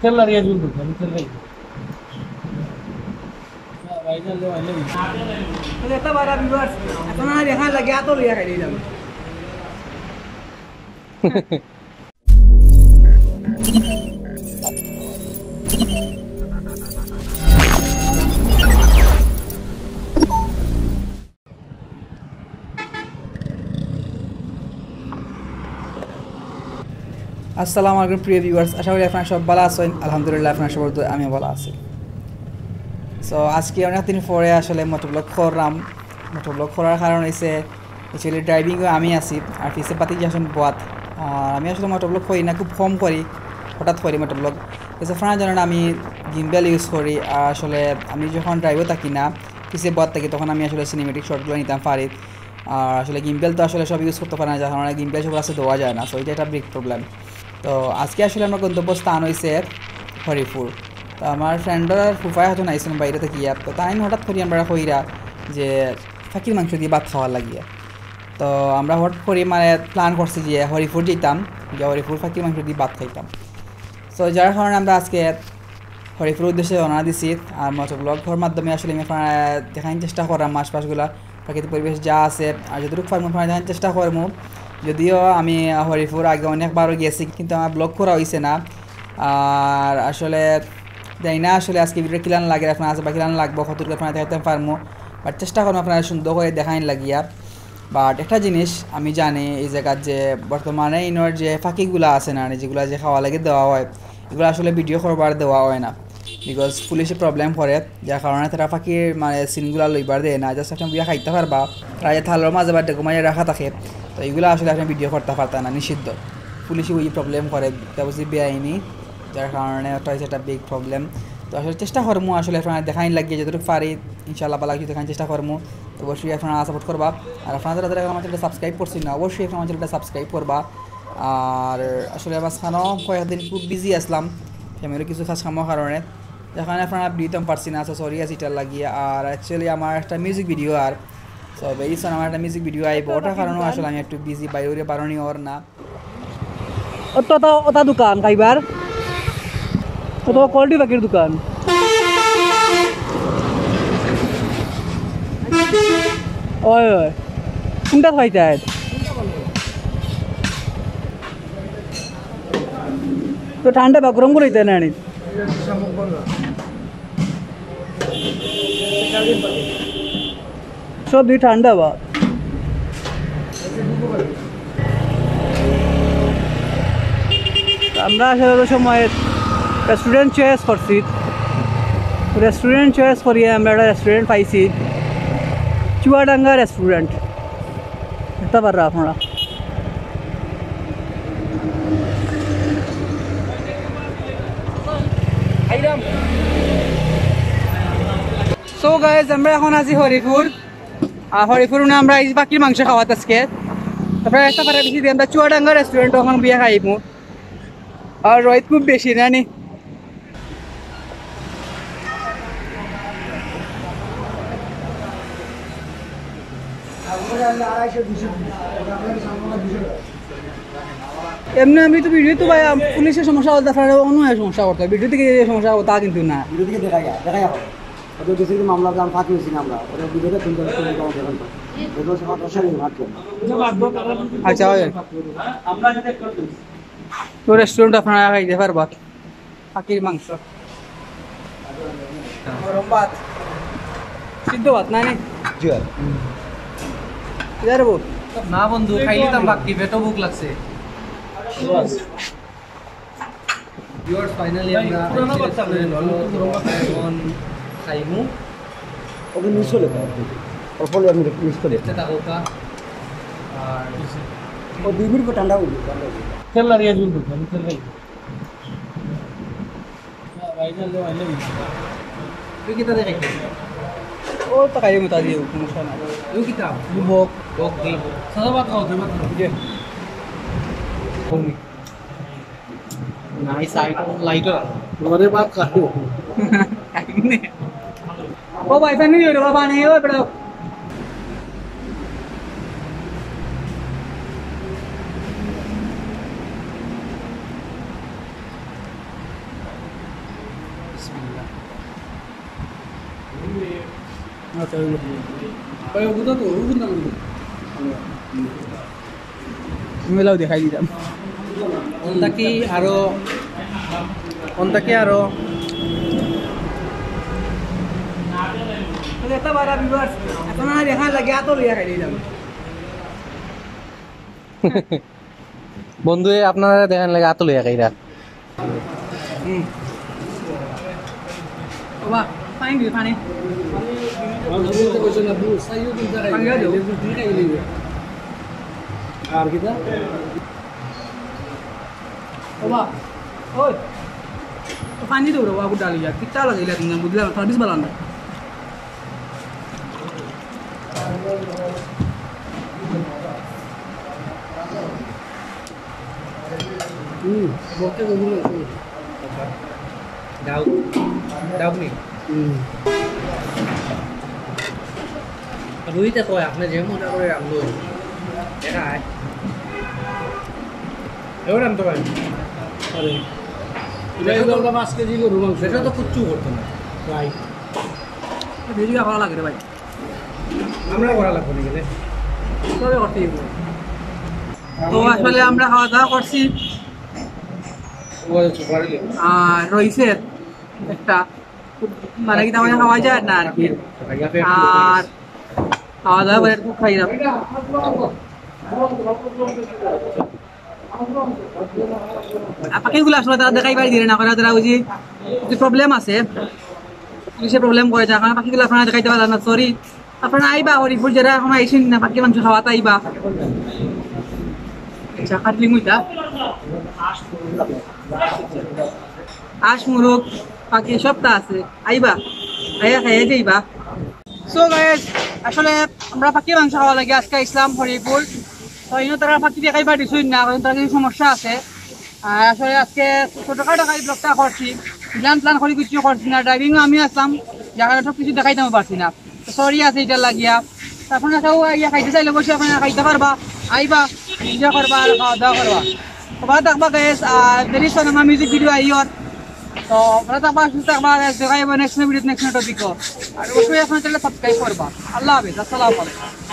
चल रही है बिल्कुल अभी चल रही है भाई चल ले भाई ले तो इतना बड़ा व्यूअर्स अपना यहाँ लग गया तो लिया कर लीजिए আসসালামু আলাইকুম প্রিয় ভিউয়ার্স, আশা করি আপনারা সব ভালো আছেন। আলহামদুলিল্লাহ আপনারা সবার দোয়ায় আমিও ভালো আছি। সো আজকে অনেকদিন পরে আসলে মোটরব্লগ করলাম। মোটরব্লগ করার কারণ হয়েছে অ্যাকচুয়ালি ড্রাইভিংও আমি আছি আর পিসে পাতি যে আসুন বাদ। আর আমি আসলে মোটরব্লগ করি না, খুব কম করি, হঠাৎ করি মোটরব্লগ। কিছু আপনারা জানেন আমি গিম্বেল ইউজ করি। আর আসলে আমি যখন ড্রাইভও থাকি না, পিসে বাদ থাকি, তখন আমি আসলে সিনেমেটিক শটগুলো নিতাম পারি। আর আসলে গিম্বেল তো আসলে সব ইউজ করতে পারে না, যার কারণে গিম্বেল সব আসলে দেওয়া যায় না। সো এটা একটা বিগ প্রবলেম। তো আজকে আসলে আমার গন্তব্যস্থান হয়েছে হরিপুর। তো আমার ফ্রেন্ডরা ফুফায় হয়তো নাইছিলাম বাইরে থেকে গিয়া, তো তাই হঠাৎ করি আমরা কইরা যে ফাঁকির মাংস দিয়ে ভাত খাওয়ার লাগিয়ে। তো আমরা হঠাৎ করে মানে প্ল্যান করছি যে হরিপুর যেতাম, যে হরিপুর ফাঁকির মাংস দিয়ে ভাত খাইতাম। সো যার কারণে আমরা আজকে হরিপুর উদ্দেশ্যে রওনা দিছি। আর মোটরব্লগের মাধ্যমে আসলে আমি দেখানোর চেষ্টা করাম আশপাশগুলা প্রাকৃতিক পরিবেশ যা আছে, আর যতটুকু ফার্ম দেখানোর চেষ্টা করবো। যদিও আমি হরিপুর আগে অনেকবারও গেছি, কিন্তু আমার ব্লগ করা হয়েছে না। আর আসলে জানি না আসলে আজকে ভিডিও কিলান লাগে, আপনার আছে বা কিলান লাগবো, কতটুকু আপনারা দেখাতে পারবো, বাট চেষ্টা করবো আপনারা সুন্দর করে দেখাইন লাগিয়া। বাট একটা জিনিস আমি জানি এই জায়গার যে বর্তমানে ইনোর যে ফাঁকিগুলো আছে না, যেগুলো যে খাওয়া লাগে দেওয়া হয়, এগুলো আসলে ভিডিও করবার দেওয়া হয় না, বিকজ পুলিশে প্রবলেম করে, যার কারণে তারা ফাঁকির মানে সিনগুলো লইবার দেয় না। জাস্ট একটা বিয়া খাইতে পারবা, প্রায় থালোর মাঝে বা ডেকুমাইয়ে রাখা থাকে, তো এইগুলো আসলে আপনি ভিডিও করতে পারতেন না, নিষিদ্ধ। পুলিশে ওই প্রবলেম করে, বুঝি বেআইনি, যার কারণে ওটা হচ্ছে একটা বিগ প্রবলেম। তো আসলে চেষ্টা করবো আসলে আপনারা দেখাইন লাগিয়ে যতটুকু পারি ইনশাআল্লাহ ভালো কিছু দেখানোর চেষ্টা করবো। তো অবশ্যই আপনারা সাপোর্ট করবা। আর আপনারা যারা আমার চ্যানেলটা সাবস্ক্রাইব করছি না, অবশ্যই আমার চ্যানেলটা সাবস্ক্রাইব করবা। আর আসলে মাঝখানেও কয়েকদিন খুব বিজি আসলাম ফ্যামিলির কিছু কাজ কামের কারণে, যেখানে আপনারা দিতাম পারছি না। সরি আছে এটার লাগিয়ে। আর অ্যাকচুয়ালি আমার একটা মিউজিক ভিডিও আর সো ভেরি সুন আমার একটা মিউজিক ভিডিও আইব, ওটার কারণেও আসলে আমি একটু বিজি, বাইরে বারণী ওর না। ওটা দোকান খাইবার তো কোয়ালিটি বাকির দোকান ওই ওই কোনটা খাইতে তো ঠান্ডা বা গরম করে না আনি সব দুই ঠান্ডা বা আমরা আসলে সময় রেস্টুরেন্ট চয়েস করছি। রেস্টুরেন্ট চয়েস করিয়ে আমরা একটা রেস্টুরেন্ট পাইছি, চুয়াডাঙ্গা রেস্টুরেন্ট, বুঝতে পাররা আপনারা। সো গাইজ আমরা এখন আছি হরিপুর। আর হরিপুর আমরা এই বাকির মাংস খাওয়াত আজকে, তারপরে একটা পারে বেশি দিয়ে আমরা চুয়াডাঙ্গা রেস্টুরেন্ট ওখানে বিয়ে খাইমু। আর রোহিত খুব বেশি জানি এমনি আমি তো ভিডিও তো ভাই পুলিশের সমস্যা হতো, আপনার অন্য সমস্যা করতে হয়, ভিডিও থেকে সমস্যা হতো তা কিন্তু না। ভিডিও থেকে দেখা যায় ওদের বেশি মামলা দাম ফাঁকি হয়েছি না আমরা, ওদের ভিডিওটা তুলতে আচ্ছা তো রেস্টুরেন্ট আপনারা খাইতে পারবা পাখির মাংস, গরম ভাত, সিদ্ধ ভাত না না বন্ধু খাইলি তাম বাকি পেটও ভুক লাগছে। ভিউয়ার্স ফাইনালি আমরা এখন খাইমু ওকে মিস হলে অল্প আমি মিস করে দেখতে থাকো কা। আর ও 2 মিনিট ঠান্ডা হয়ে चल रही है बिल्कुल अभी चल रही है भाई चल ले भाई ले তুই কিতা দেখাই ও তো খাইয়ে মতো দিয়ে সমস্যা না। ये किताब ये भोग ओके सादा बात खाओ दे बात ये नाइस आइटम लाइटर तुम्हारे बात खाते हो ओ भाई फैन नहीं हो रहा पानी हो बड़ा বিসমিল্লাহ। আচ্ছা ওইগুলো মেলাও দেখাই দিতাম অন্তাকি আরো এটা বারা ভিউয়ার্স এখন আর দেখা লাগে এত লইয়া খাই দিলাম বন্ধু আপনারা দেখেন লাগে আতলে একাইরা বাবা পানি দিবি পানি আর কি বাবা ওই পানি দেবো বাবু ডালিয়া কিতা লাগাইলা তুমি বুঝলাম সার্ভিস বালা না বলতে গেলে ডাউনি রুইতে কয় আপনি যে মনে করে রাখলো এটা এবার আনতে পারেন এটা 5 কেজি গরু মাংস সেটা তো কিচ্ছু করতো না রাইট ভিডিও ভালো লাগে রে ভাই আমরা করা লাগবো না গেলে তবে করতে তো আসলে আমরা খাওয়া দাওয়া করছি আর রয়েছে একটা মানে কি তেমন খাওয়া যায় না আর কি আর খাওয়া দাওয়া করে একটু খাইলাম পাখিগুলো আসলে তারা দেখাই পাই দিলে না করে তারা ওই যে প্রবলেম আছে পুলিশে প্রবলেম করে যার কারণে পাখিগুলো আপনারা দেখাইতে পারলাম না সরি আপনারা আইবা হরিপুর যারা এখন আইসেন না পাখি মাংস খাওয়াতে আইবা আচ্ছা কাটলি মুইটা আশ মুরগ পাখি সবটা আছে আইবা আইয়া খাইয়া যাইবা সো গাইস আসলে আমরা পাখি মাংস খাওয়া লাগে আজকে ইসলাম হরিপুর তো ইনো তারা পাখি দেখাইবা দিছুই না কারণ তার কিছু সমস্যা আছে আর আসলে আজকে ছোটখাটো গাড়ি ব্লগটা করছি প্ল্যান করে কিছু করছি না ড্রাইভিংও আমি আসলাম যার কারণে সব কিছু দেখাইতে পারছি না সরি আছে এটা লাগিয়া আপনারা কেউ ইয়া খাইতে চাইলে বসে আপনারা খাইতে পারবা আইবা এনজয় করবা আর খাওয়া দাওয়া করবা সবাই থাকবা গাইস আর ভেরি সুন আমার মিউজিক ভিডিও আইয়র তো ভালো থাকবা সুস্থ থাকবা দেখাইবা নেক্সট ভিডিও নেক্সট টপিক আর অবশ্যই আপনারা চ্যানেল সাবস্ক্রাইব করবা আল্লাহ হাফেজ আসসালামু আলাইকুম